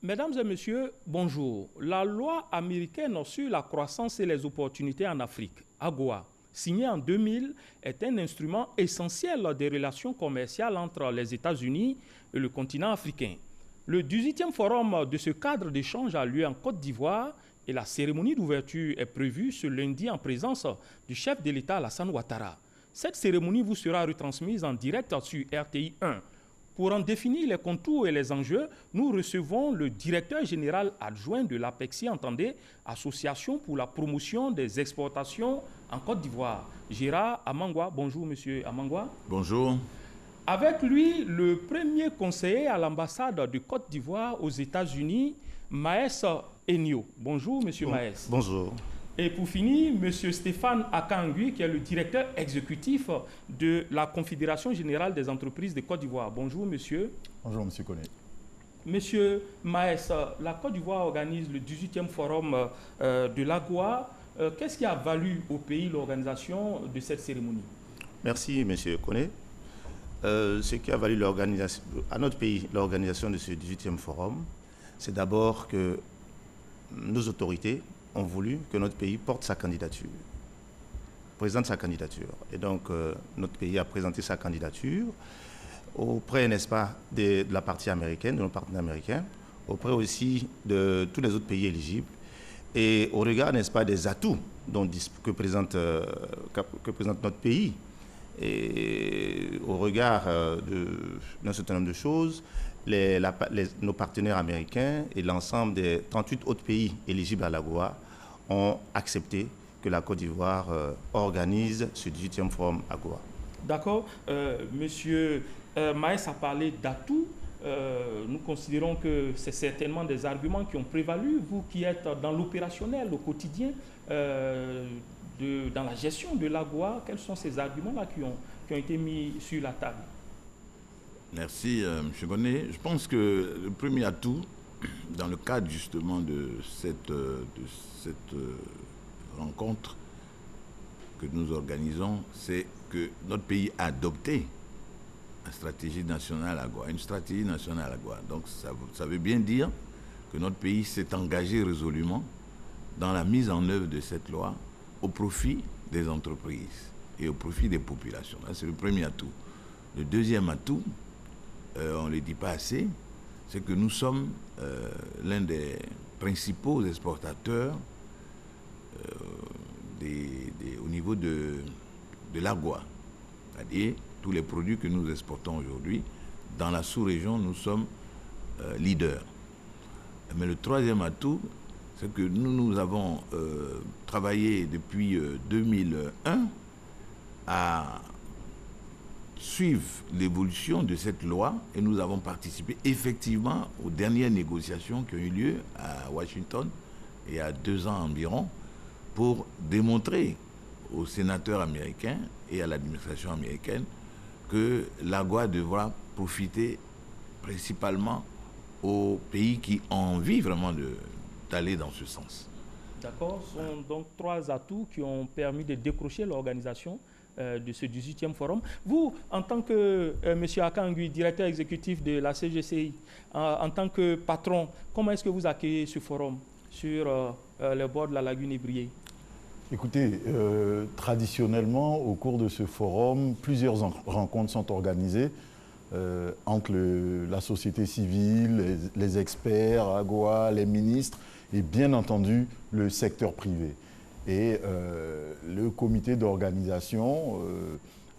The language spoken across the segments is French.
Mesdames et messieurs, bonjour. La loi américaine sur la croissance et les opportunités en Afrique, AGOA, signée en 2000, est un instrument essentiel des relations commerciales entre les États-Unis et le continent africain. Le 18e forum de ce cadre d'échange a lieu en Côte d'Ivoire et la cérémonie d'ouverture est prévue ce lundi en présence du chef de l'État Alassane Ouattara. Cette cérémonie vous sera retransmise en direct sur RTI 1. Pour en définir les contours et les enjeux, nous recevons le directeur général adjoint de l'APEXI, entendez, Association pour la promotion des exportations en Côte d'Ivoire, Gérard Amangwa. Bonjour, monsieur Amangwa. Bonjour. Avec lui, le premier conseiller à l'ambassade de Côte d'Ivoire aux États-Unis, Maes Enio. Bonjour, monsieur Maes. Bonjour. Et pour finir, M. Stéphane Akangui, qui est le directeur exécutif de la Confédération générale des entreprises de Côte d'Ivoire. Bonjour, monsieur. Bonjour, monsieur Koné. Monsieur Maes, la Côte d'Ivoire organise le 18e forum de l'AGOA. Qu'est-ce qui a valu au pays l'organisation de cette cérémonie? Merci, monsieur Koné. Ce qui a valu à notre pays l'organisation de ce 18e forum, c'est d'abord que nos autorités ont voulu que notre pays porte sa candidature, présente sa candidature. Et donc, notre pays a présenté sa candidature auprès, n'est-ce pas, de la partie américaine, de nos partenaires américains, auprès aussi de tous les autres pays éligibles, et au regard, n'est-ce pas, des atouts que présente notre pays, et au regard d'un certain nombre de choses, nos partenaires américains et l'ensemble des 38 autres pays éligibles à l'AGOA ont accepté que la Côte d'Ivoire organise ce 18e forum AGOA. D'accord. Monsieur Maes a parlé d'atouts. Nous considérons que c'est certainement des arguments qui ont prévalu. Vous qui êtes dans l'opérationnel au quotidien, dans la gestion de l'AGOA, quels sont ces arguments-là qui ont été mis sur la table? Merci, M. Goné. Je pense que le premier atout, dans le cadre justement de cette rencontre que nous organisons, c'est que notre pays a adopté une stratégie nationale AGOA, Donc ça veut bien dire que notre pays s'est engagé résolument dans la mise en œuvre de cette loi au profit des entreprises et au profit des populations. C'est le premier atout. Le deuxième atout, on ne le dit pas assez, c'est que nous sommes l'un des principaux exportateurs au niveau de l'AGOA. C'est-à-dire, tous les produits que nous exportons aujourd'hui, dans la sous-région, nous sommes leaders. Mais le troisième atout, c'est que nous avons travaillé depuis 2001 à suivre l'évolution de cette loi et nous avons participé effectivement aux dernières négociations qui ont eu lieu à Washington il y a 2 ans environ pour démontrer aux sénateurs américains et à l'administration américaine que l'AGOA devra profiter principalement aux pays qui ont envie vraiment d'aller dans ce sens. D'accord, ce sont donc 3 atouts qui ont permis de décrocher l'organisation de ce 18e forum. Vous, en tant que M. Akangui, directeur exécutif de la CGCI, en tant que patron, comment est-ce que vous accueillez ce forum sur le bord de la lagune Ibrié? Écoutez, traditionnellement, au cours de ce forum, plusieurs rencontres sont organisées entre la société civile, les experts, AGOA, les ministres et bien entendu le secteur privé. Et le comité d'organisation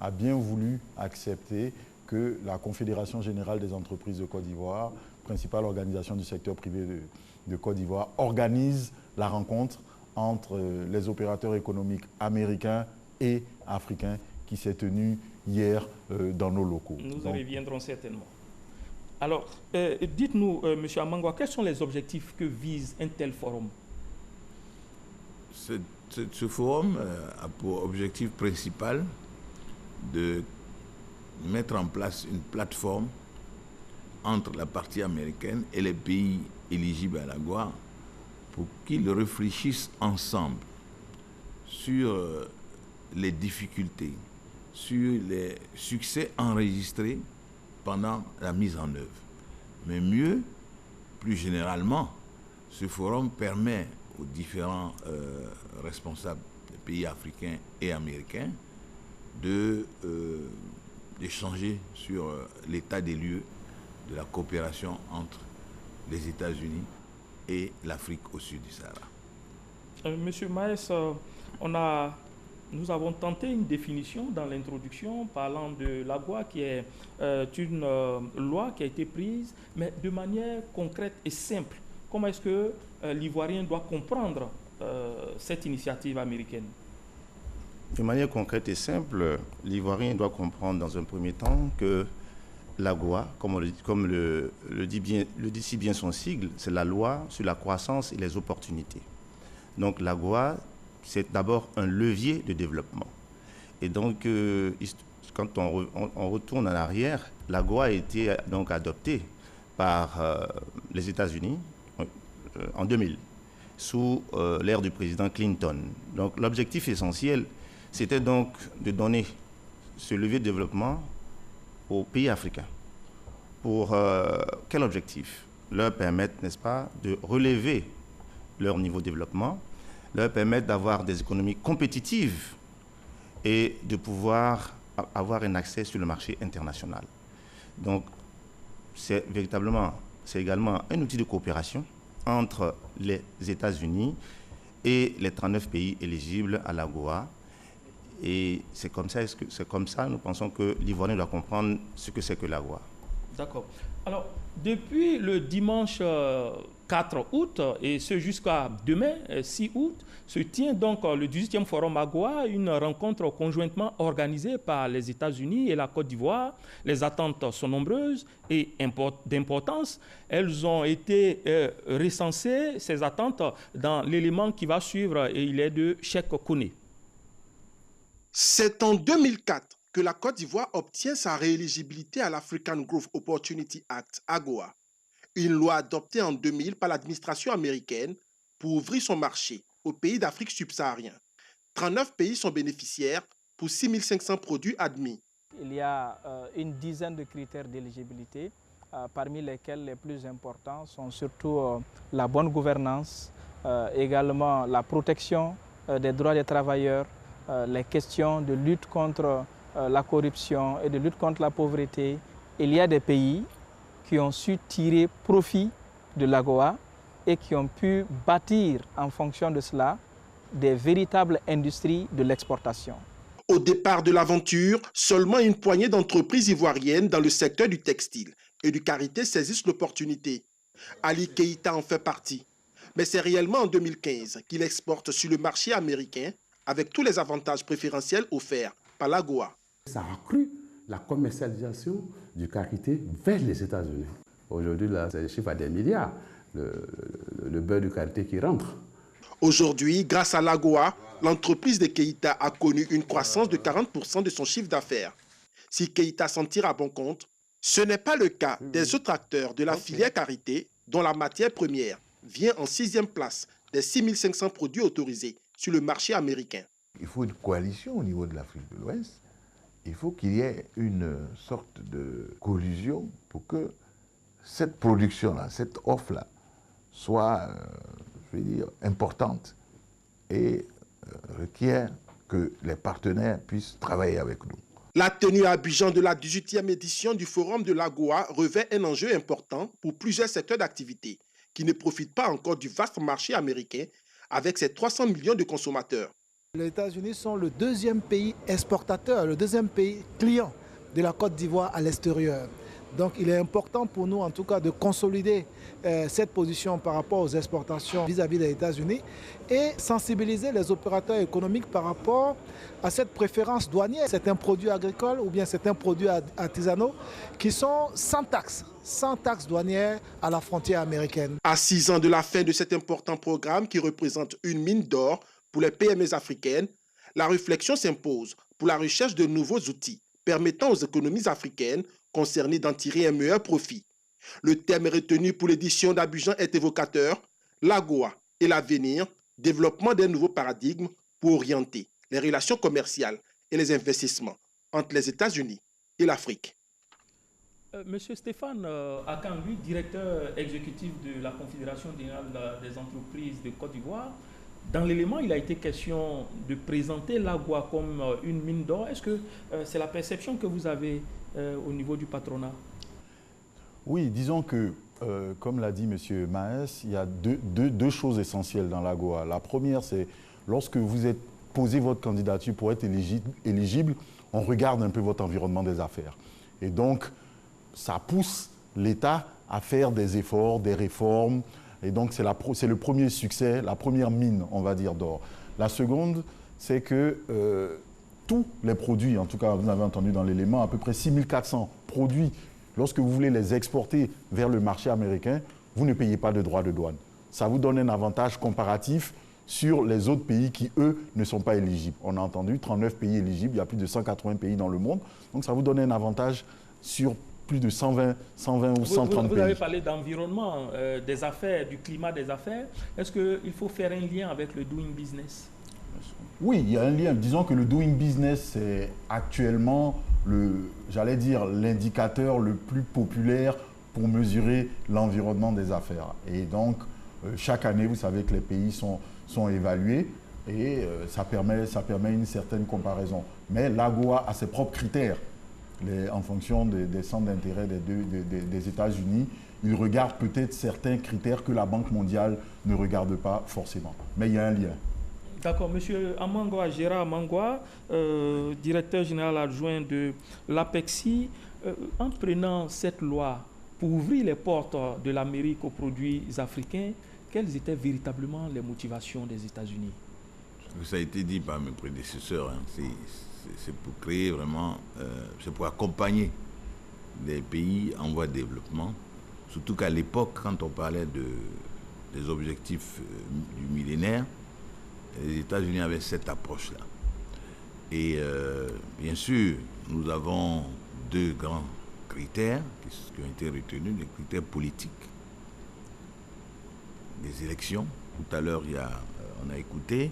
a bien voulu accepter que la Confédération générale des entreprises de Côte d'Ivoire, principale organisation du secteur privé de Côte d'Ivoire, organise la rencontre entre les opérateurs économiques américains et africains qui s'est tenue hier dans nos locaux. Nous y reviendrons certainement. Alors, dites-nous, M. Amangwa, quels sont les objectifs que vise un tel forum? Ce forum a pour objectif principal de mettre en place une plateforme entre la partie américaine et les pays éligibles à l'AGOA pour qu'ils réfléchissent ensemble sur les difficultés, sur les succès enregistrés pendant la mise en œuvre. Mais mieux, plus généralement, ce forum permet aux différents responsables des pays africains et américains d'échanger sur l'état des lieux de la coopération entre les États-Unis et l'Afrique au sud du Sahara. Monsieur Maes, nous avons tenté une définition dans l'introduction parlant de l'AGOA qui est une loi qui a été prise, mais de manière concrète et simple. Comment est-ce que l'Ivoirien doit comprendre cette initiative américaine? De manière concrète et simple, l'Ivoirien doit comprendre dans un premier temps que l'AGOA, comme le dit si bien son sigle, c'est la loi sur la croissance et les opportunités. Donc l'AGOA, c'est d'abord un levier de développement. Et donc, quand on retourne en arrière, l'AGOA a été donc adoptée par les États-Unis en 2000, sous l'ère du président Clinton. Donc l'objectif essentiel, c'était donc de donner ce levier de développement aux pays africains. Pour quel objectif? Leur permettre, n'est-ce pas, de relever leur niveau de développement, leur permettre d'avoir des économies compétitives et de pouvoir avoir un accès sur le marché international. Donc, c'est également un outil de coopération entre les États-Unis et les 39 pays éligibles à l'AGOA. Et c'est comme ça, nous pensons que l'Ivoirien doit comprendre ce que c'est que l'AGOA. D'accord. Alors, depuis le dimanche 4 août et ce jusqu'à demain, 6 août, se tient donc le 18e Forum AGOA, une rencontre conjointement organisée par les États-Unis et la Côte d'Ivoire. Les attentes sont nombreuses et d'importance. Elles ont été recensées, ces attentes, dans l'élément qui va suivre, et il est de Cheikh Kone. C'est en 2004 que la Côte d'Ivoire obtient sa rééligibilité à l'African Growth Opportunity Act, AGOA, une loi adoptée en 2000 par l'administration américaine pour ouvrir son marché aux pays d'Afrique subsaharienne. 39 pays sont bénéficiaires pour 6 500 produits admis. Il y a une dizaine de critères d'éligibilité, parmi lesquels les plus importants sont surtout la bonne gouvernance, également la protection des droits des travailleurs, les questions de lutte contre la corruption et de lutte contre la pauvreté. Il y a des pays qui ont su tirer profit de l'AGOA et qui ont pu bâtir en fonction de cela des véritables industries de l'exportation. Au départ de l'aventure, seulement une poignée d'entreprises ivoiriennes dans le secteur du textile et du karité saisissent l'opportunité. Ali Keïta en fait partie. Mais c'est réellement en 2015 qu'il exporte sur le marché américain avec tous les avantages préférentiels offerts par l'AGOA. Ça a accru la commercialisation du karité vers les États-Unis. Aujourd'hui, c'est le chiffre à des milliards, le beurre du karité qui rentre. Aujourd'hui, grâce à l'AGOA, l'entreprise de Keïta a connu une croissance de 40% de son chiffre d'affaires. Si Keïta s'en tire à bon compte, ce n'est pas le cas des autres acteurs de la filière karité, dont la matière première vient en 6e place des 6 500 produits autorisés sur le marché américain. Il faut une coalition au niveau de l'Afrique de l'Ouest. Il faut qu'il y ait une sorte de collusion pour que cette production-là, cette offre-là, soit, je veux dire, importante et requiert que les partenaires puissent travailler avec nous. La tenue à Abidjan de la 18e édition du Forum de l'AGOA revêt un enjeu important pour plusieurs secteurs d'activité qui ne profitent pas encore du vaste marché américain avec ses 300 millions de consommateurs. Les États-Unis sont le deuxième pays exportateur, le deuxième pays client de la Côte d'Ivoire à l'extérieur. Donc il est important pour nous en tout cas de consolider cette position par rapport aux exportations vis-à-vis des États-Unis et sensibiliser les opérateurs économiques par rapport à cette préférence douanière. Certains produits agricoles ou bien certains produits artisanaux qui sont sans taxe douanière à la frontière américaine. À 6 ans de la fin de cet important programme qui représente une mine d'or pour les PME africaines, la réflexion s'impose pour la recherche de nouveaux outils permettant aux économies africaines concernées d'en tirer un meilleur profit. Le thème retenu pour l'édition d'Abidjan est évocateur, l'AGOA et l'avenir, développement d'un nouveau paradigme pour orienter les relations commerciales et les investissements entre les États-Unis et l'Afrique. Monsieur Stéphane Akangui, directeur exécutif de la Confédération générale des entreprises de Côte d'Ivoire, dans l'élément, il a été question de présenter l'AGOA comme une mine d'or. Est-ce que c'est la perception que vous avez au niveau du patronat? Oui, disons que, comme l'a dit M. Maes, il y a deux choses essentielles dans l'AGOA. La première, c'est lorsque vous êtes posé votre candidature pour être éligible, on regarde un peu votre environnement des affaires. Et donc, ça pousse l'État à faire des efforts, des réformes. Et donc, c'est le premier succès, la première mine, on va dire, d'or. La seconde, c'est que tous les produits, en tout cas, vous avez entendu dans l'élément, à peu près 6400 produits, lorsque vous voulez les exporter vers le marché américain, vous ne payez pas de droits de douane. Ça vous donne un avantage comparatif sur les autres pays qui, eux, ne sont pas éligibles. On a entendu 39 pays éligibles, il y a plus de 180 pays dans le monde. Donc, ça vous donne un avantage sur plus de 120 ou 130 pays. Vous avez parlé d'environnement, des affaires, du climat des affaires. Est-ce qu'il faut faire un lien avec le doing business? Oui, il y a un lien. Disons que le doing business, c'est actuellement, j'allais dire, l'indicateur le plus populaire pour mesurer l'environnement des affaires. Et donc, chaque année, vous savez que les pays sont évalués et ça permet une certaine comparaison. Mais l'AGOA a ses propres critères. En fonction des centres d'intérêt des États-Unis, ils regardent peut-être certains critères que la Banque mondiale ne regarde pas forcément. Mais il y a un lien. D'accord. Monsieur Amangwa, Gérard Amangwa, directeur général adjoint de l'APEXI, en prenant cette loi pour ouvrir les portes de l'Amérique aux produits africains, quelles étaient véritablement les motivations des États-Unis? Ça a été dit par mes prédécesseurs, hein. C'est pour créer vraiment, c'est pour accompagner les pays en voie de développement. Surtout qu'à l'époque, quand on parlait des objectifs du millénaire, les États-Unis avaient cette approche-là. Et bien sûr, nous avons deux grands critères qui ont été retenus, des critères politiques. Des élections, tout à l'heure, on a écouté.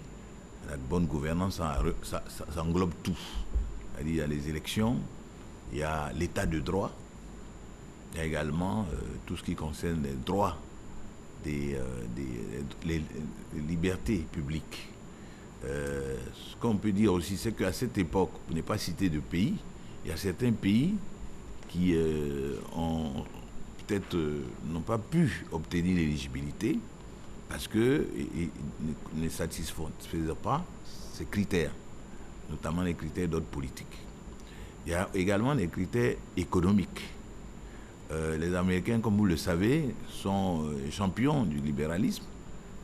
La bonne gouvernance, ça englobe tout. C'est-à-dire, il y a les élections, il y a l'état de droit, il y a également tout ce qui concerne les droits, les libertés publiques. Ce qu'on peut dire aussi, c'est qu'à cette époque, pour ne pas citer de pays, il y a certains pays qui n'ont pas pu obtenir l'éligibilité parce qu'ils ne satisfaisaient pas ces critères, notamment les critères d'ordre politique. Il y a également les critères économiques. Les Américains, comme vous le savez, sont champions du libéralisme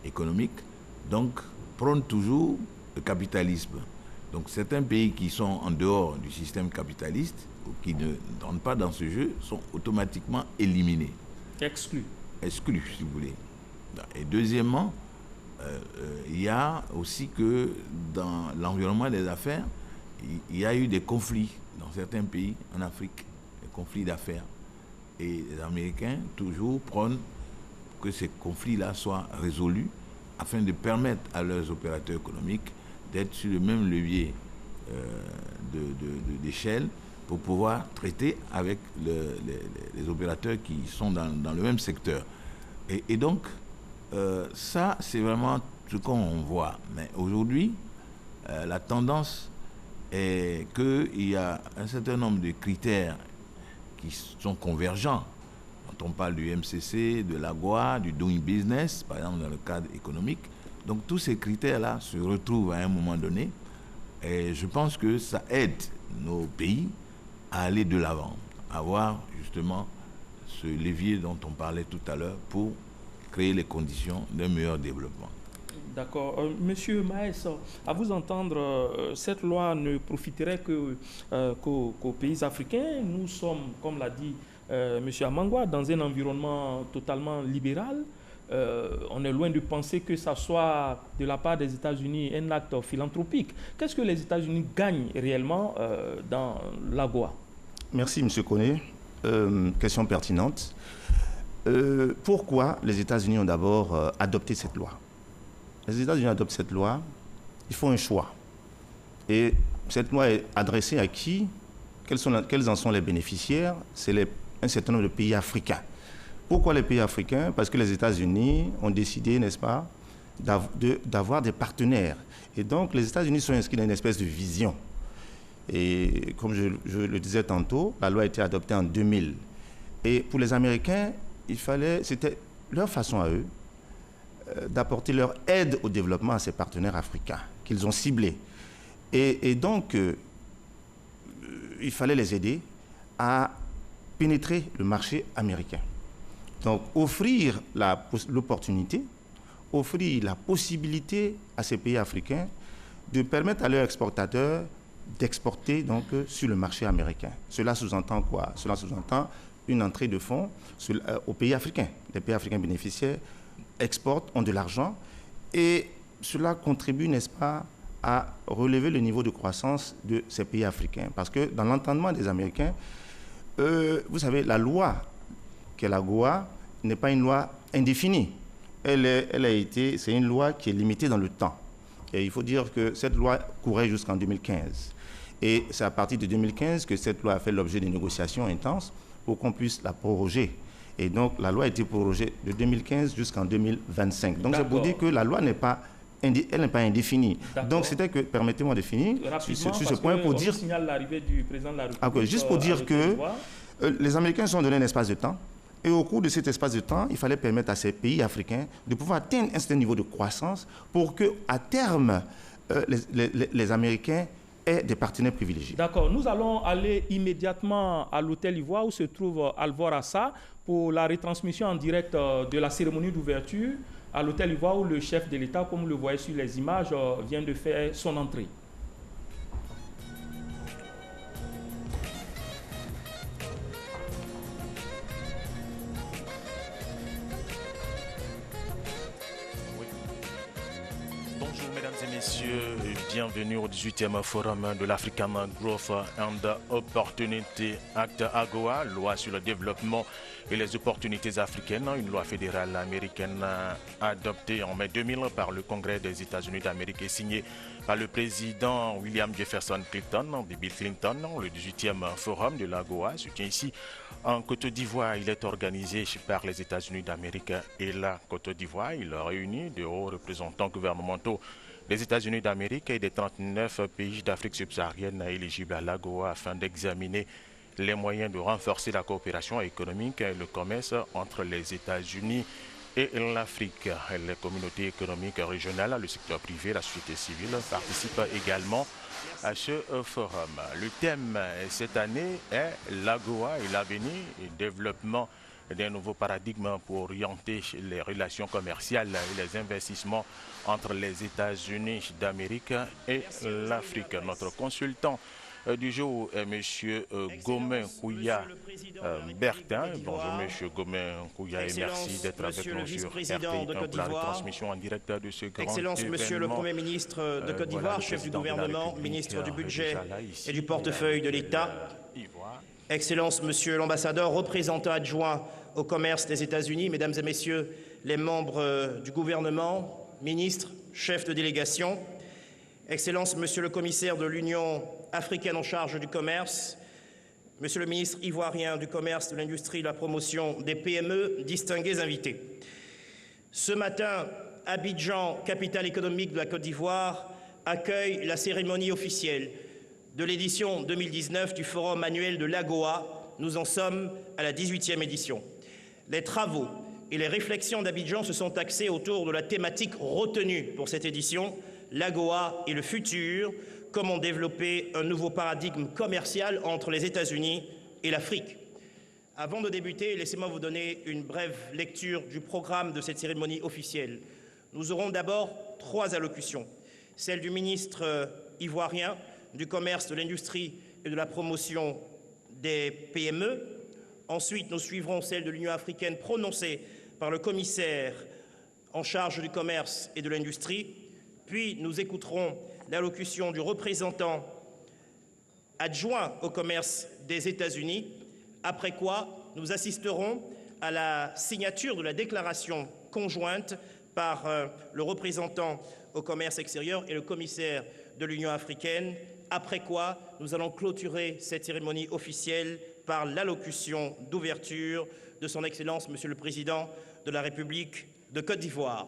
économique, donc prônent toujours le capitalisme. Donc certains pays qui sont en dehors du système capitaliste, ou qui ne rentrent pas dans ce jeu, sont automatiquement éliminés. Exclus. Exclus, si vous voulez. Et deuxièmement, il y a aussi que dans l'environnement des affaires, il y a eu des conflits dans certains pays en Afrique, des conflits d'affaires. Et les Américains toujours prônent que ces conflits-là soient résolus afin de permettre à leurs opérateurs économiques d'être sur le même levier d'échelle pour pouvoir traiter avec les opérateurs qui sont dans le même secteur. Et donc, ça, c'est vraiment ce qu'on voit. Mais aujourd'hui, la tendance est qu'il y a un certain nombre de critères qui sont convergents. Quand on parle du MCC, de l'AGOA, du doing business, par exemple dans le cadre économique. Donc tous ces critères-là se retrouvent à un moment donné. Et je pense que ça aide nos pays à aller de l'avant, à avoir justement ce levier dont on parlait tout à l'heure pour créer les conditions d'un meilleur développement. D'accord. Monsieur Maes, à vous entendre, cette loi ne profiterait qu'aux pays africains. Nous sommes, comme l'a dit Monsieur Amangwa, dans un environnement totalement libéral. On est loin de penser que ça soit de la part des États-Unis un acte philanthropique. Qu'est-ce que les États-Unis gagnent réellement dans l'AGOA? Merci, M. Koné. Question pertinente. Pourquoi les États-Unis ont d'abord adopté cette loi? Les États-Unis adoptent cette loi, ils font un choix. Et cette loi est adressée à qui? Quels en sont les bénéficiaires? C'est les un certain nombre de pays africains. Pourquoi les pays africains? Parce que les États-Unis ont décidé, n'est-ce pas, d'avoir des partenaires. Et donc, les États-Unis sont inscrits dans une espèce de vision. Et comme je le disais tantôt, la loi a été adoptée en 2000. Et pour les Américains, c'était leur façon à eux d'apporter leur aide au développement à ces partenaires africains qu'ils ont ciblés. Et donc, il fallait les aider à pénétrer le marché américain. Donc, offrir l'opportunité, offrir la possibilité à ces pays africains de permettre à leurs exportateurs d'exporter donc sur le marché américain. Cela sous-entend quoi? Cela sous-entend une entrée de fonds aux pays africains. Les pays africains bénéficiaires exportent, ont de l'argent, et cela contribue, n'est-ce pas, à relever le niveau de croissance de ces pays africains. Parce que dans l'entendement des Américains, vous savez, la loi qu'est l'AGOA n'est pas une loi indéfinie. C'est une loi qui est limitée dans le temps. Et il faut dire que cette loi courait jusqu'en 2015. Et c'est à partir de 2015 que cette loi a fait l'objet de négociations intenses pour qu'on puisse la proroger. Et donc, la loi a été prorogée de 2015 jusqu'en 2025. Donc, c'est pour dire que la loi n'est pas indéfinie. Donc, c'était que, permettez-moi de finir sur ce point pour dire... signale l'arrivée du président de la République. Juste pour dire que les Américains se sont donné un espace de temps. Et au cours de cet espace de temps, il fallait permettre à ces pays africains de pouvoir atteindre un certain niveau de croissance pour qu'à terme, les Américains aient des partenaires privilégiés. D'accord. Nous allons aller immédiatement à l'Hôtel Ivoire où se trouve Alvor Assa pour la retransmission en direct de la cérémonie d'ouverture à l'Hôtel Ivoire où le chef de l'État, comme vous le voyez sur les images, vient de faire son entrée. Bienvenue au 18e Forum de l'African Growth and Opportunity Act AGOA, loi sur le développement et les opportunités africaines, une loi fédérale américaine adoptée en mai 2000 par le Congrès des États-Unis d'Amérique et signée par le président William Jefferson Clinton, Bill Clinton. Le 18e Forum de l'AGOA se tient ici en Côte d'Ivoire. Il est organisé par les États-Unis d'Amérique et la Côte d'Ivoire. Il réunit de hauts représentants gouvernementaux des États-Unis d'Amérique et des 39 pays d'Afrique subsaharienne éligibles à l'AGOA afin d'examiner les moyens de renforcer la coopération économique et le commerce entre les États-Unis et l'Afrique. Les communautés économiques régionales, le secteur privé, la société civile participent également à ce forum. Le thème cette année est l'AGOA et l'avenir et développement d'un nouveau paradigme pour orienter les relations commerciales et les investissements entre les États-Unis d'Amérique et l'Afrique. Notre consultant du jour est M. Gomen Kouya Bertin. Bonjour M. Gomen Kouya et merci d'être avec nous sur RTI pour la retransmission en direct de ce grand Excellence, événement. Monsieur le Premier ministre de Côte d'Ivoire, chef du gouvernement, ministre du budget et du portefeuille de l'État. Excellence, Monsieur l'ambassadeur, représentant adjoint au commerce des États-Unis, Mesdames et Messieurs les membres du gouvernement, ministres, chefs de délégation. Excellence, Monsieur le commissaire de l'Union africaine en charge du commerce, Monsieur le ministre ivoirien du commerce, de l'industrie et de la promotion des PME, distingués invités. Ce matin, Abidjan, capitale économique de la Côte d'Ivoire, accueille la cérémonie officielle de l'édition 2019 du Forum annuel de l'AGOA. Nous en sommes à la 18e édition. Les travaux et les réflexions d'Abidjan se sont axés autour de la thématique retenue pour cette édition, l'AGOA et le futur, comment développer un nouveau paradigme commercial entre les États-Unis et l'Afrique. Avant de débuter, laissez-moi vous donner une brève lecture du programme de cette cérémonie officielle. Nous aurons d'abord 3 allocutions. Celle du ministre ivoirien du commerce, de l'industrie et de la promotion des PME. Ensuite, nous suivrons celle de l'Union africaine prononcée par le commissaire en charge du commerce et de l'industrie. Puis, nous écouterons l'allocution du représentant adjoint au commerce des États-Unis, après quoi nous assisterons à la signature de la déclaration conjointe par le représentant au commerce extérieur et le commissaire de l'Union africaine, après quoi nous allons clôturer cette cérémonie officielle par l'allocution d'ouverture de son Excellence, Monsieur le Président de la République de Côte d'Ivoire.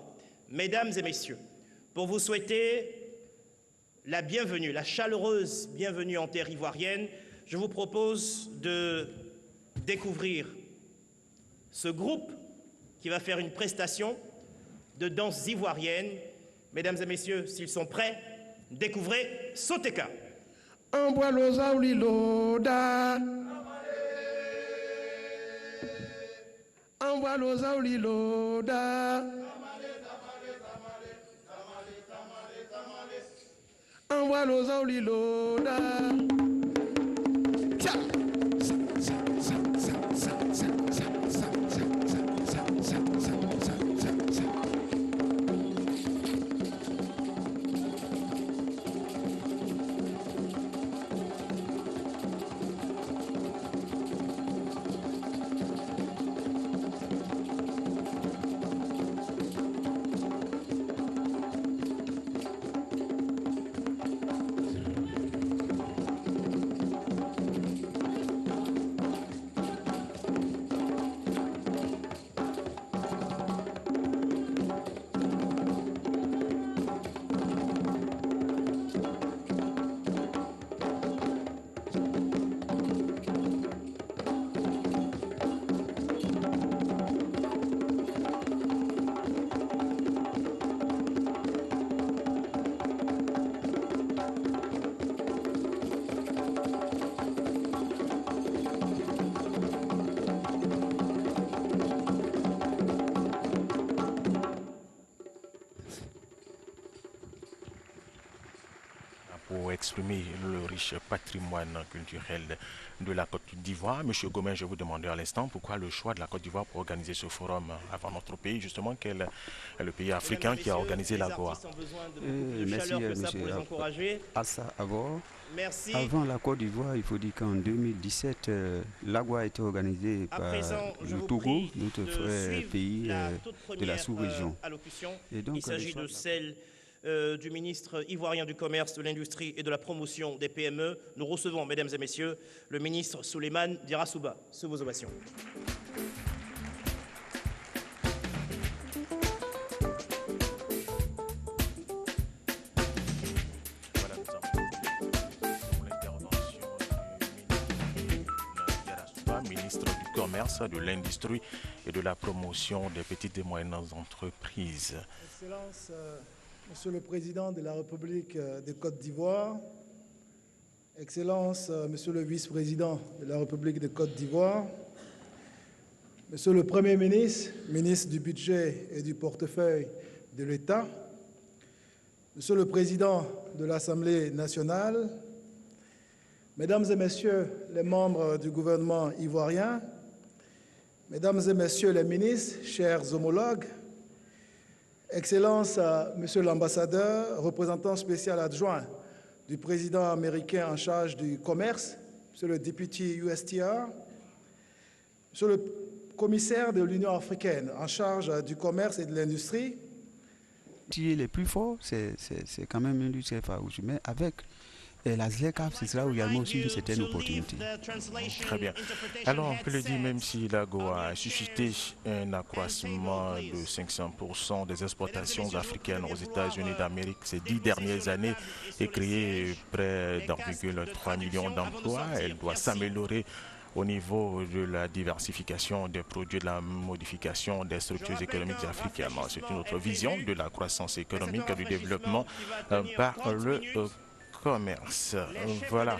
Mesdames et Messieurs, pour vous souhaiter la bienvenue, la chaleureuse bienvenue en terre ivoirienne, je vous propose de découvrir ce groupe qui va faire une prestation de danse ivoirienne. Mesdames et Messieurs, s'ils sont prêts, découvrez Soteka. Pour exprimer le riche patrimoine culturel de la Côte d'Ivoire. Monsieur Gomin, je vous demandais à l'instant pourquoi le choix de la Côte d'Ivoire pour organiser ce forum avant notre pays, justement, quel est le pays africain qui a organisé l'AGOA. Merci, monsieur Assa Abor. Avant la Côte d'Ivoire, il faut dire qu'en 2017, l'AGOA a été organisée par le Togo, notre frère pays de la sous-région. Il s'agit de celle du ministre ivoirien du Commerce, de l'Industrie et de la Promotion des PME. Nous recevons, mesdames et messieurs, le ministre Souleymane Dirasouba. Sous vos ovations. Voilà, nous avons l'intervention du ministre Dirasouba, ministre du Commerce, de l'Industrie et de la Promotion des petites et moyennes entreprises. Excellence, Monsieur le Président de la République de Côte d'Ivoire, Excellence, Monsieur le Vice-président de la République de Côte d'Ivoire, Monsieur le Premier ministre, ministre du Budget et du Portefeuille de l'État, Monsieur le Président de l'Assemblée nationale, Mesdames et Messieurs les membres du gouvernement ivoirien, Mesdames et Messieurs les ministres, chers homologues, Excellence, Monsieur l'ambassadeur, représentant spécial adjoint du président américain en charge du commerce, Monsieur le député USTR, Monsieur le commissaire de l'Union africaine en charge du commerce et de l'industrie. Les plus forts, c'est quand même une lutte farouche, mais avec la ZLECAf, ce sera également aussi une certaine opportunité. Très bien. Alors, on peut le dire, même si l'AGOA a suscité un accroissement de 500% des exportations africaines aux États-Unis d'Amérique ces 10 dernières années et créé près d'1,3 million d'emplois, elle doit s'améliorer au niveau de la diversification des produits, de la modification des structures économiques africaines. C'est une autre vision de la croissance économique et du développement par le commerce. Voilà,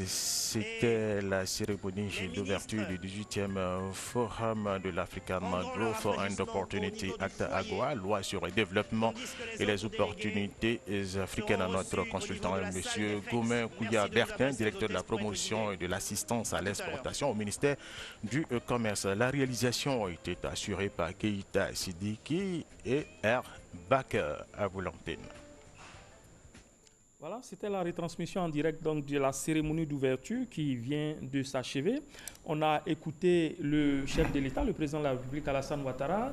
c'était la cérémonie d'ouverture du 18e Forum de l'African Growth and Opportunity Act AGOA, loi sur le développement et les opportunités africaines. À notre consultant, M. Gomin Kouya-Bertin, directeur de la promotion et de l'assistance à l'exportation au ministère du Commerce. La réalisation a été assurée par Keïta Sidiki et R. Baker à vous l'antenne. Voilà, c'était la retransmission en direct donc, de la cérémonie d'ouverture qui vient de s'achever. On a écouté le chef de l'État, le président de la République Alassane Ouattara,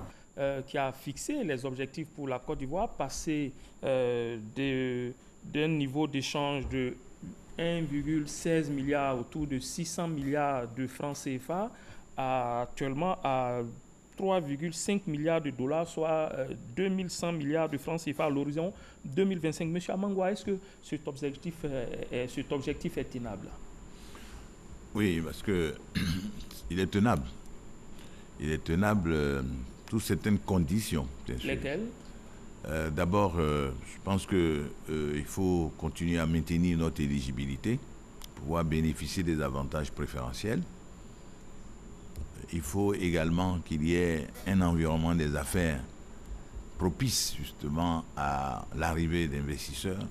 qui a fixé les objectifs pour la Côte d'Ivoire, passer d'un niveau d'échange de 1,16 milliard, autour de 600 milliards de francs CFA, actuellement à 3,5 milliards de dollars, soit 2100 milliards de francs CFA à l'horizon 2025. Monsieur Amangwa, est-ce que cet objectif est tenable? Oui, parce que il est tenable. Il est tenable sous certaines conditions, bien sûr. Lesquelles? D'abord, je pense qu'il faut continuer à maintenir notre éligibilité, pouvoir bénéficier des avantages préférentiels. Il faut également qu'il y ait un environnement des affaires propice justement à l'arrivée d'investisseurs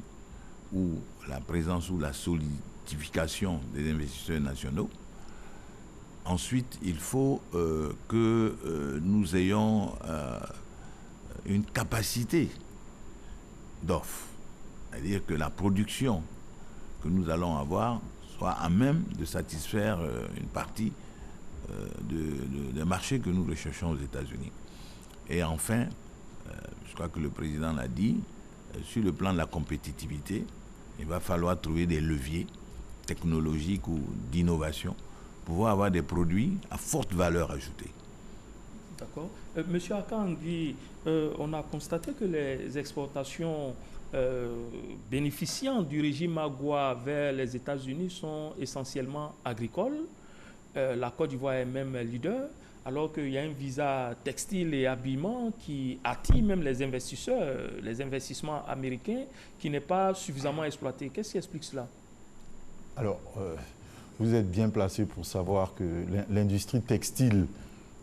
ou la présence ou la solidification des investisseurs nationaux. Ensuite, il faut que nous ayons une capacité d'offre, c'est-à-dire que la production que nous allons avoir soit à même de satisfaire une partie des marchés que nous recherchons aux États-Unis. Et enfin, je crois que le président l'a dit, sur le plan de la compétitivité, il va falloir trouver des leviers technologiques ou d'innovation pour pouvoir avoir des produits à forte valeur ajoutée. D'accord. Monsieur Akangui, on a constaté que les exportations bénéficiant du régime AGOA vers les États-Unis sont essentiellement agricoles. La Côte d'Ivoire est même leader, alors qu'il y a un visa textile et habillement qui attire même les investisseurs, les investissements américains, qui n'est pas suffisamment exploité. Qu'est-ce qui explique cela? Alors, vous êtes bien placé pour savoir que l'industrie textile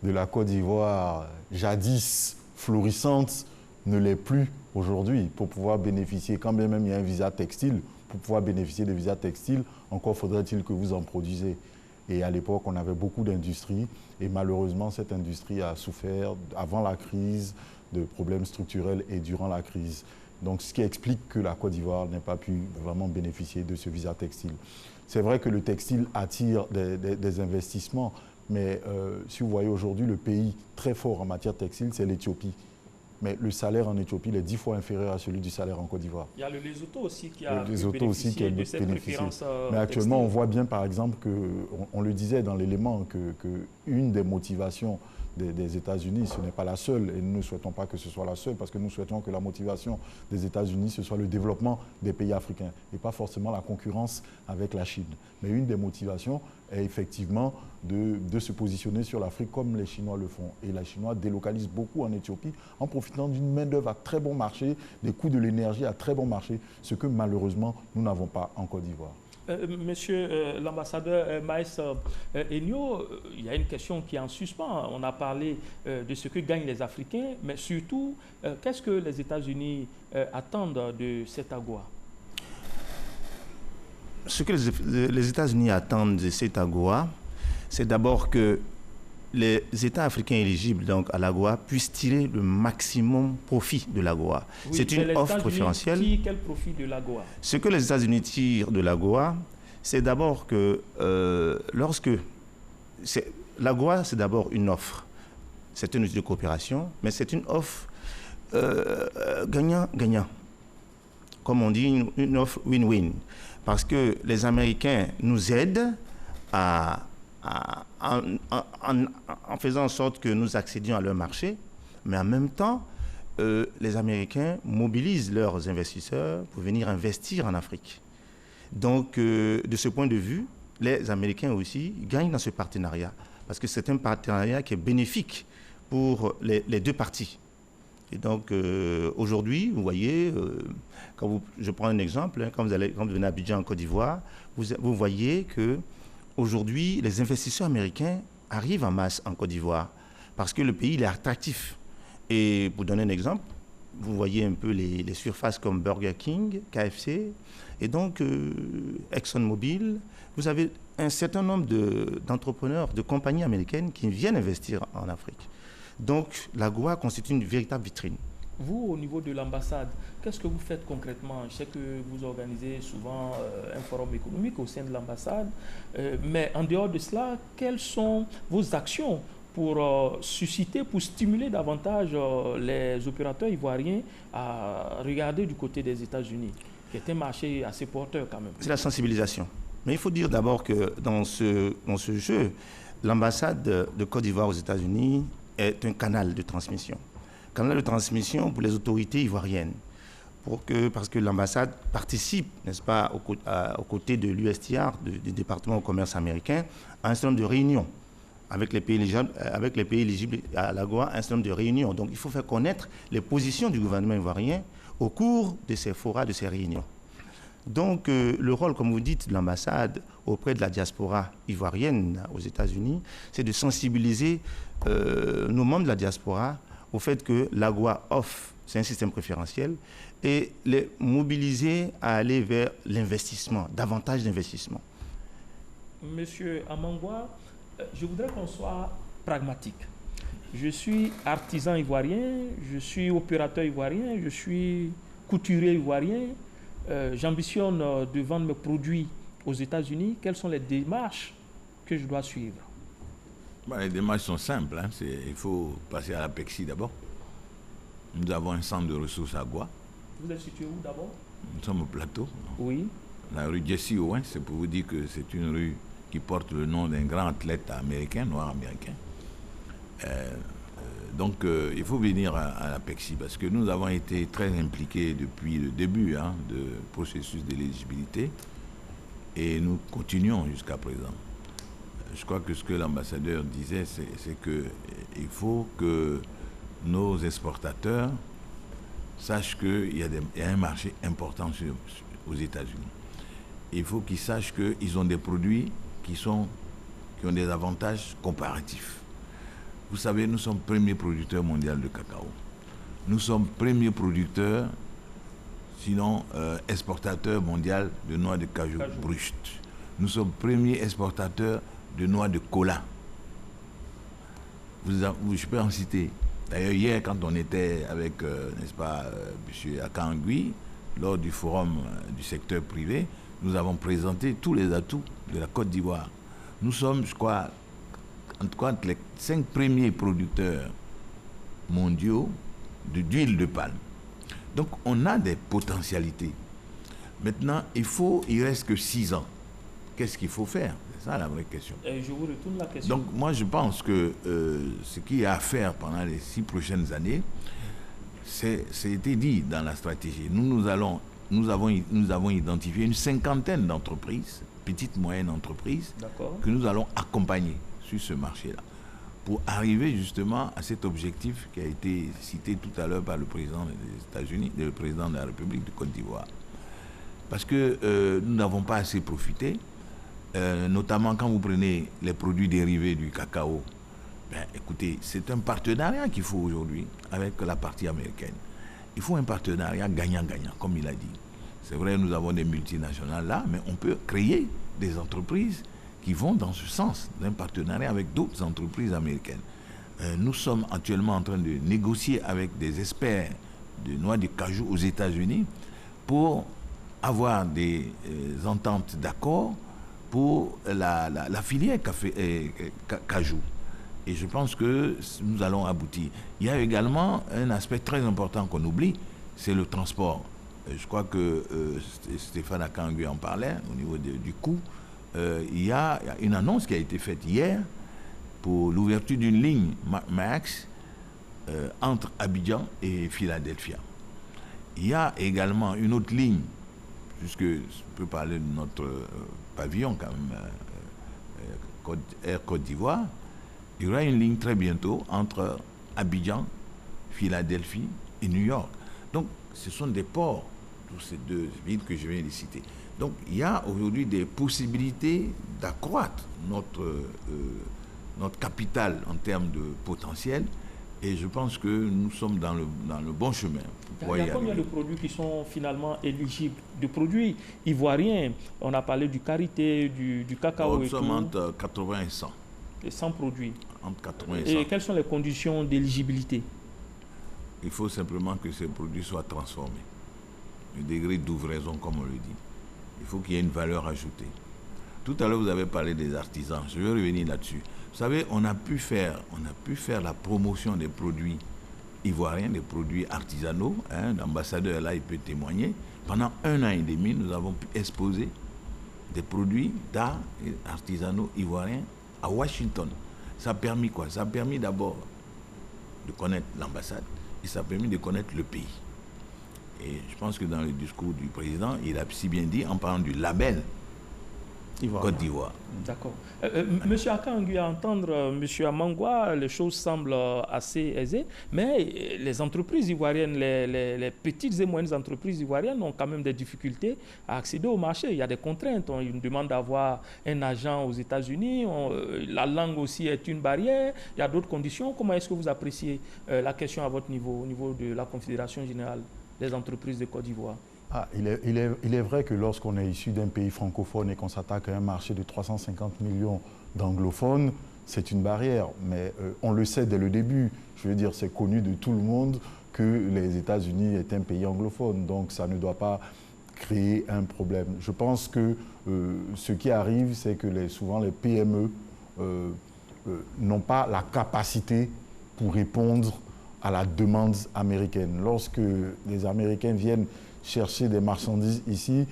de la Côte d'Ivoire, jadis florissante, ne l'est plus aujourd'hui. Pour pouvoir bénéficier, quand bien même il y a un visa textile, pour pouvoir bénéficier des visas textiles, encore faudrait-il que vous en produisez. Et à l'époque, on avait beaucoup d'industries et malheureusement, cette industrie a souffert avant la crise de problèmes structurels et durant la crise. Donc, ce qui explique que la Côte d'Ivoire n'ait pas pu vraiment bénéficier de ce visa textile. C'est vrai que le textile attire des investissements, mais si vous voyez aujourd'hui, le pays très fort en matière textile, c'est l'Éthiopie. Mais le salaire en Éthiopie il est 10 fois inférieur à celui du salaire en Côte d'Ivoire. Il y a le Lesotho aussi qui a bénéficié de cette préférence. Mais actuellement, on voit bien, par exemple, on le disait dans l'élément, qu'une des motivations des États-Unis, ce n'est pas la seule, et nous ne souhaitons pas que ce soit la seule, parce que nous souhaitons que la motivation des États-Unis, ce soit le développement des pays africains, et pas forcément la concurrence avec la Chine. Mais une des motivations est effectivement de se positionner sur l'Afrique comme les Chinois le font. Et les Chinois délocalisent beaucoup en Éthiopie en profitant d'une main-d'œuvre à très bon marché, des coûts de l'énergie à très bon marché, ce que malheureusement nous n'avons pas en Côte d'Ivoire. Monsieur l'ambassadeur Maïs Enio, il y a une question qui est en suspens. On a parlé de ce que gagnent les Africains, mais surtout, qu'est-ce que les États-Unis attendent de cette AGOA? Ce que les États-Unis attendent de cette AGOA, c'est d'abord que les États africains éligibles donc, à l'AGOA puissent tirer le maximum profit de l'AGOA. Oui, c'est une offre préférentielle. Quel profit de l'AGOA? Ce que les États-Unis tirent de l'AGOA, c'est d'abord que l'AGOA, c'est d'abord une offre. C'est une outil de coopération, mais c'est une offre gagnant-gagnant. Comme on dit, une offre win-win. Parce que les Américains nous aident en faisant en sorte que nous accédions à leur marché, mais en même temps, les Américains mobilisent leurs investisseurs pour venir investir en Afrique. Donc, de ce point de vue, les Américains aussi gagnent dans ce partenariat, parce que c'est un partenariat qui est bénéfique pour les deux parties. Et donc, aujourd'hui, vous voyez, je prends un exemple, quand vous venez à Abidjan, en Côte d'Ivoire, vous voyez que aujourd'hui, les investisseurs américains arrivent en masse en Côte d'Ivoire parce que le pays il est attractif. Et pour donner un exemple, vous voyez un peu les surfaces comme Burger King, KFC, et donc ExxonMobil. Vous avez un certain nombre d'entrepreneurs, de compagnies américaines qui viennent investir en Afrique. Donc l'AGOA constitue une véritable vitrine. Vous, au niveau de l'ambassade, qu'est-ce que vous faites concrètement? Je sais que vous organisez souvent un forum économique au sein de l'ambassade, mais en dehors de cela, quelles sont vos actions pour susciter, pour stimuler davantage les opérateurs ivoiriens à regarder du côté des États-Unis? qui est un marché assez porteur quand même. C'est la sensibilisation. Mais il faut dire d'abord que dans ce jeu, l'ambassade de Côte d'Ivoire aux États-Unis est un canal de transmission. Canal de transmission pour les autorités ivoiriennes. Parce que l'ambassade participe, n'est-ce pas, aux côtés de l'USTR, du département au commerce américain, à un certain nombre de réunions avec les pays éligibles à l'AGOA, un certain nombre de réunions. Donc il faut faire connaître les positions du gouvernement ivoirien au cours de ces forats, de ces réunions. Donc le rôle, comme vous dites, de l'ambassade auprès de la diaspora ivoirienne aux États-Unis, c'est de sensibiliser nos membres de la diaspora au fait que l'AGOA offre, c'est un système préférentiel, et les mobiliser à aller vers l'investissement, davantage d'investissement. Monsieur Amangwa, je voudrais qu'on soit pragmatique. Je suis artisan ivoirien, je suis opérateur ivoirien, je suis couturier ivoirien. J'ambitionne de vendre mes produits aux États-Unis. Quelles sont les démarches que je dois suivre? Les démarches sont simples. Hein. Il faut passer à l'APEXI d'abord. Nous avons un centre de ressources à Goa. Vous êtes situé où d'abord? Nous sommes au plateau. Oui. La rue Jesse Owens, c'est pour vous dire que c'est une rue qui porte le nom d'un grand athlète américain, noir américain. Donc il faut venir à l'APEXI parce que nous avons été très impliqués depuis le début du processus d'éligibilité et nous continuons jusqu'à présent. Je crois que ce que l'ambassadeur disait, c'est qu'il faut que nos exportateurs sachent qu'il y a un marché important aux États-Unis. Il faut qu'ils sachent qu'ils ont des produits qui ont des avantages comparatifs. Vous savez, nous sommes premier producteur mondial de cacao. Nous sommes premier producteur, sinon exportateur mondial de noix de cajou brut. Nous sommes premier exportateur de noix de cola. Je peux en citer. D'ailleurs, hier, quand on était avec, n'est-ce pas, M. Akangui, lors du forum du secteur privé, nous avons présenté tous les atouts de la Côte d'Ivoire. Nous sommes, je crois, en tout cas, les 5 premiers producteurs mondiaux d'huile de palme. Donc, on a des potentialités. Maintenant, il reste que 6 ans. Qu'est-ce qu'il faut faire? C'est ça la vraie question. Et je vous retourne la question. Donc, moi, je pense que ce qu'il y a à faire pendant les 6 prochaines années, c'était dit dans la stratégie. Nous avons identifié une 50aine d'entreprises, petites, moyennes entreprises, que nous allons accompagner sur ce marché-là, pour arriver justement à cet objectif qui a été cité tout à l'heure par le président des États-Unis, le président de la République de Côte d'Ivoire. Parce que nous n'avons pas assez profité, notamment quand vous prenez les produits dérivés du cacao. Écoutez, c'est un partenariat qu'il faut aujourd'hui avec la partie américaine. Il faut un partenariat gagnant-gagnant, comme il a dit. C'est vrai, nous avons des multinationales là, mais on peut créer des entreprises qui vont dans ce sens, d'un partenariat avec d'autres entreprises américaines. Nous sommes actuellement en train de négocier avec des experts de noix de cajou aux États-Unis pour avoir des ententes d'accord pour la filière cajou. Et je pense que nous allons aboutir. Il y a également un aspect très important qu'on oublie, c'est le transport. Je crois que Stéphane Akangui en parlait au niveau du coût. Il y a une annonce qui a été faite hier pour l'ouverture d'une ligne MAX entre Abidjan et Philadelphia. Il y a également une autre ligne, puisque je peux parler de notre pavillon quand même, Air Côte d'Ivoire. Il y aura une ligne très bientôt entre Abidjan, Philadelphie et New York. Donc, ce sont des ports, tous ces 2 villes que je viens de citer. Donc, il y a aujourd'hui des possibilités d'accroître notre capital en termes de potentiel. Et je pense que nous sommes dans le bon chemin. Il y a combien de produits qui sont finalement éligibles? De produits ivoiriens, on a parlé du karité, du cacao et tout. Nous sommes entre 80 et 100. Et 100 produits. Entre 80 et 100. Et quelles sont les conditions d'éligibilité? Il faut simplement que ces produits soient transformés. Le degré d'ouvraison, comme on le dit. Il faut qu'il y ait une valeur ajoutée. Tout à l'heure, vous avez parlé des artisans. Je vais revenir là-dessus. Vous savez, on a pu faire la promotion des produits ivoiriens, des produits artisanaux. L'ambassadeur, là, il peut témoigner. Pendant 1 an et demi, nous avons pu exposer des produits d'art et artisanaux ivoiriens à Washington. Ça a permis quoi? Ça a permis d'abord de connaître l'ambassade et ça a permis de connaître le pays. Et je pense que dans le discours du président, il a si bien dit en parlant du label Côte d'Ivoire. D'accord. Monsieur Akangui, à entendre Monsieur Amangwa, les choses semblent assez aisées, mais les entreprises ivoiriennes, les petites et moyennes entreprises ivoiriennes ont quand même des difficultés à accéder au marché. Il y a des contraintes. On nous demande d'avoir un agent aux États-Unis. La langue aussi est une barrière. Il y a d'autres conditions. Comment est-ce que vous appréciez la question à votre niveau, au niveau de la Confédération générale des entreprises de Côte d'Ivoire? Il est vrai que lorsqu'on est issu d'un pays francophone et qu'on s'attaque à un marché de 350 millions d'anglophones, c'est une barrière. Mais on le sait dès le début. Je veux dire, c'est connu de tout le monde que les États-Unis est un pays anglophone. Donc ça ne doit pas créer un problème. Je pense que ce qui arrive, c'est que souvent les PME n'ont pas la capacité pour répondre à la demande américaine. Lorsque les Américains viennent chercher des marchandises ici,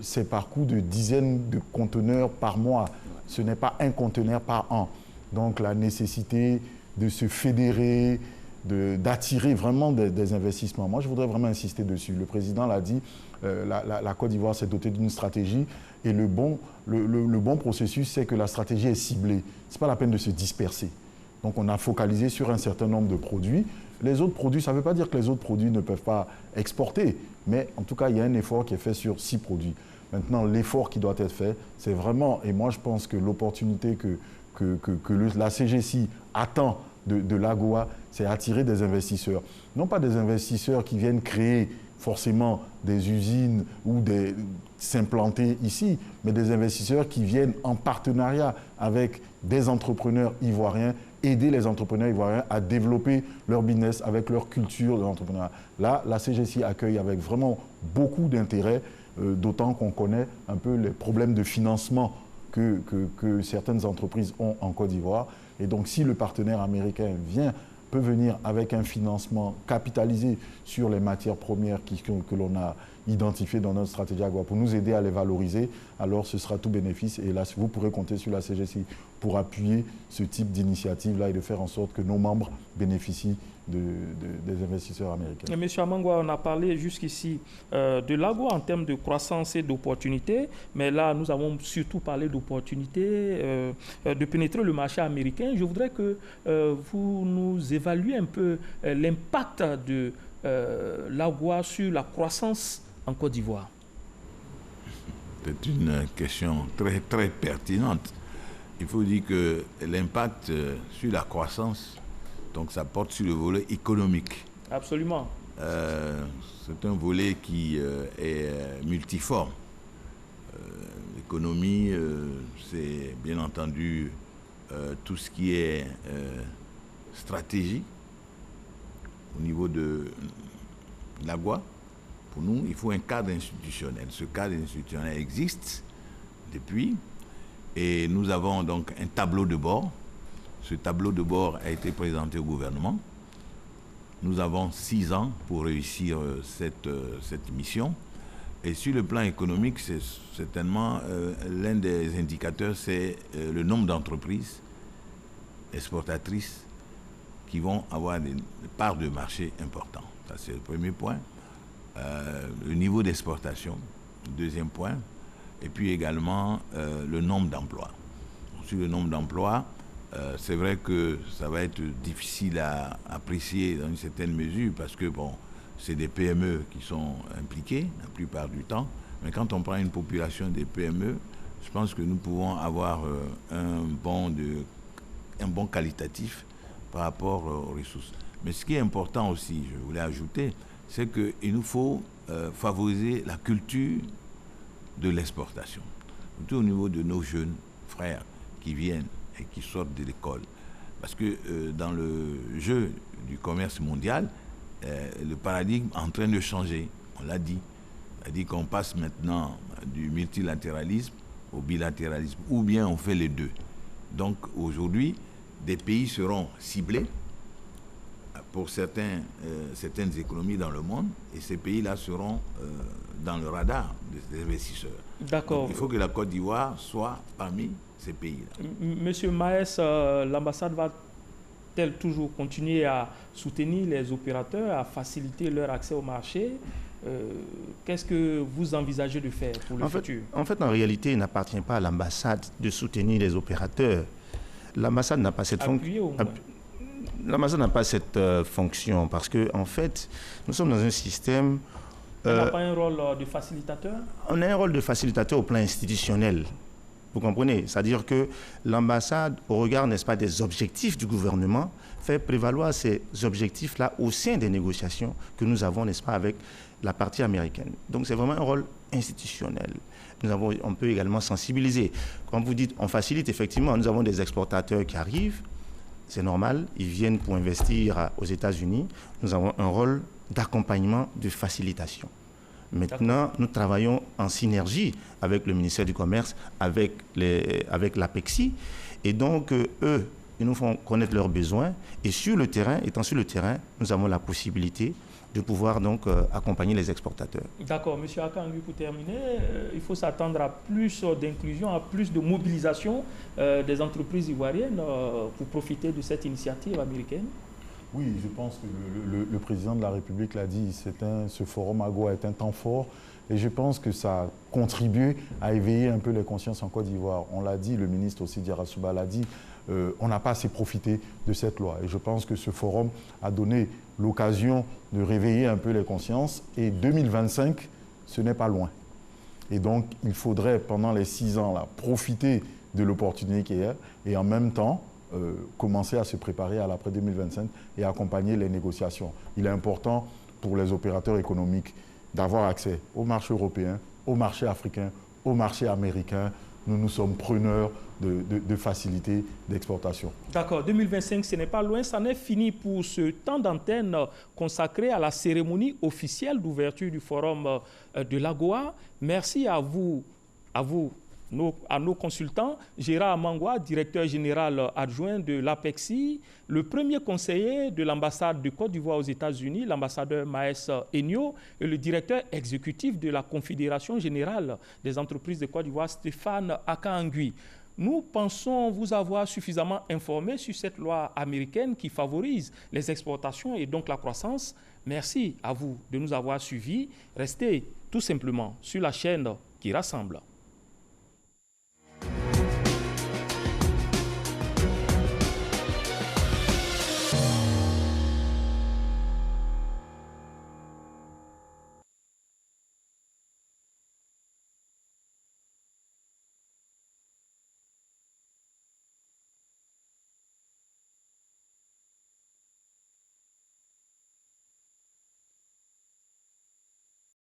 c'est par coût de dizaines de conteneurs par mois. Ce n'est pas un conteneur par an. Donc la nécessité de se fédérer, d'attirer vraiment des investissements. Moi, je voudrais vraiment insister dessus. Le président l'a dit, la Côte d'Ivoire s'est dotée d'une stratégie et le bon processus, c'est que la stratégie est ciblée. Ce n'est pas la peine de se disperser. Donc on a focalisé sur un certain nombre de produits. Les autres produits, ça ne veut pas dire que les autres produits ne peuvent pas exporter, mais en tout cas, il y a un effort qui est fait sur 6 produits. Maintenant, l'effort qui doit être fait, c'est vraiment, et moi je pense que l'opportunité que la CGC attend de l'AGOA, c'est attirer des investisseurs. Non pas des investisseurs qui viennent créer forcément des usines ou s'implanter ici, mais des investisseurs qui viennent en partenariat avec des entrepreneurs ivoiriens, aider les entrepreneurs ivoiriens à développer leur business avec leur culture de l'entrepreneuriat. Là, la CGC accueille avec vraiment beaucoup d'intérêt, d'autant qu'on connaît un peu les problèmes de financement que certaines entreprises ont en Côte d'Ivoire. Et donc, si le partenaire américain peut venir avec un financement capitalisé sur les matières premières que l'on a identifiées dans notre stratégie AGOA pour nous aider à les valoriser, alors ce sera tout bénéfice. Et là, vous pourrez compter sur la CGC pour appuyer ce type d'initiative-là et de faire en sorte que nos membres bénéficient des investisseurs américains. Monsieur Amangwa, on a parlé jusqu'ici de l'AGOA en termes de croissance et d'opportunités, mais là, nous avons surtout parlé d'opportunités, de pénétrer le marché américain. Je voudrais que vous nous évaluiez un peu l'impact de l'AGOA sur la croissance en Côte d'Ivoire. C'est une question très, très pertinente. Il faut dire que l'impact sur la croissance, donc ça porte sur le volet économique. Absolument. C'est un volet qui est multiforme. L'économie, c'est bien entendu tout ce qui est stratégie au niveau de l'AGOA. Pour nous, il faut un cadre institutionnel. Ce cadre institutionnel existe depuis et nous avons donc un tableau de bord. Ce tableau de bord a été présenté au gouvernement. Nous avons 6 ans pour réussir cette mission. Et sur le plan économique, c'est certainement l'un des indicateurs, c'est le nombre d'entreprises exportatrices qui vont avoir des parts de marché importantes. Ça, c'est le premier point. Le niveau d'exportation, deuxième point. Et puis également le nombre d'emplois. Sur le nombre d'emplois, c'est vrai que ça va être difficile à apprécier dans une certaine mesure parce que, bon, c'est des PME qui sont impliquées la plupart du temps. Mais quand on prend une population des PME, je pense que nous pouvons avoir un bon qualitatif par rapport aux ressources. Mais ce qui est important aussi, je voulais ajouter, c'est qu'il nous faut favoriser la culture de l'exportation. Surtout au niveau de nos jeunes frères qui viennent et qui sortent de l'école. Parce que dans le jeu du commerce mondial, le paradigme est en train de changer, on l'a dit. C'est-à-dire qu'on passe maintenant du multilatéralisme au bilatéralisme, ou bien on fait les deux. Donc aujourd'hui, des pays seront ciblés pour certaines économies dans le monde, et ces pays-là seront dans le radar des investisseurs. D'accord. Il faut que la Côte d'Ivoire soit parmi ces pays-là. Monsieur Maes, l'ambassade va-t-elle toujours continuer à soutenir les opérateurs, à faciliter leur accès au marché? Qu'est-ce que vous envisagez de faire pour le futur? En fait, en réalité, il n'appartient pas à l'ambassade de soutenir les opérateurs. L'ambassade n'a pas cette fonction. L'ambassade n'a pas cette fonction parce que, en fait, nous sommes dans un système. Elle n'a pas un rôle de facilitateur? On a un rôle de facilitateur au plan institutionnel. Vous comprenez? C'est-à-dire que l'ambassade, au regard, n'est-ce pas, des objectifs du gouvernement, fait prévaloir ces objectifs-là au sein des négociations que nous avons, n'est-ce pas, avec la partie américaine. Donc c'est vraiment un rôle institutionnel. On peut également sensibiliser. Quand vous dites on facilite, effectivement, nous avons des exportateurs qui arrivent, c'est normal, ils viennent pour investir aux États-Unis. Nous avons un rôle d'accompagnement, de facilitation. Maintenant, nous travaillons en synergie avec le ministère du Commerce, avec l'APEXI. Et donc, eux, ils nous font connaître leurs besoins. Et sur le terrain, étant sur le terrain, nous avons la possibilité de pouvoir donc accompagner les exportateurs. D'accord. Monsieur Akangui, pour terminer, il faut s'attendre à plus d'inclusion, à plus de mobilisation des entreprises ivoiriennes pour profiter de cette initiative américaine? Oui, je pense que le président de la République l'a dit, ce forum AGOA est un temps fort et je pense que ça a contribué à éveiller un peu les consciences en Côte d'Ivoire. On l'a dit, le ministre aussi Diarra-Souba l'a dit, on n'a pas assez profité de cette loi. Et je pense que ce forum a donné l'occasion de réveiller un peu les consciences et 2025, ce n'est pas loin. Et donc, il faudrait, pendant les 6 ans, là, profiter de l'opportunité qu'il y a et en même temps, commencer à se préparer à l'après 2025 et accompagner les négociations. Il est important pour les opérateurs économiques d'avoir accès au marché européen, au marché africain, au marché américain. Nous sommes preneurs de facilités d'exportation. D'accord, 2025, ce n'est pas loin, ça n'est fini pour ce temps d'antenne consacré à la cérémonie officielle d'ouverture du forum de l'AGOA. Merci à vous, à nos consultants, Gérard Mangwa, directeur général adjoint de l'APEXI, le premier conseiller de l'ambassade de Côte d'Ivoire aux États-Unis, l'ambassadeur Maes Enyo, et le directeur exécutif de la Confédération générale des entreprises de Côte d'Ivoire, Stéphane Akangui. Nous pensons vous avoir suffisamment informé sur cette loi américaine qui favorise les exportations et donc la croissance. Merci à vous de nous avoir suivis. Restez tout simplement sur la chaîne qui rassemble.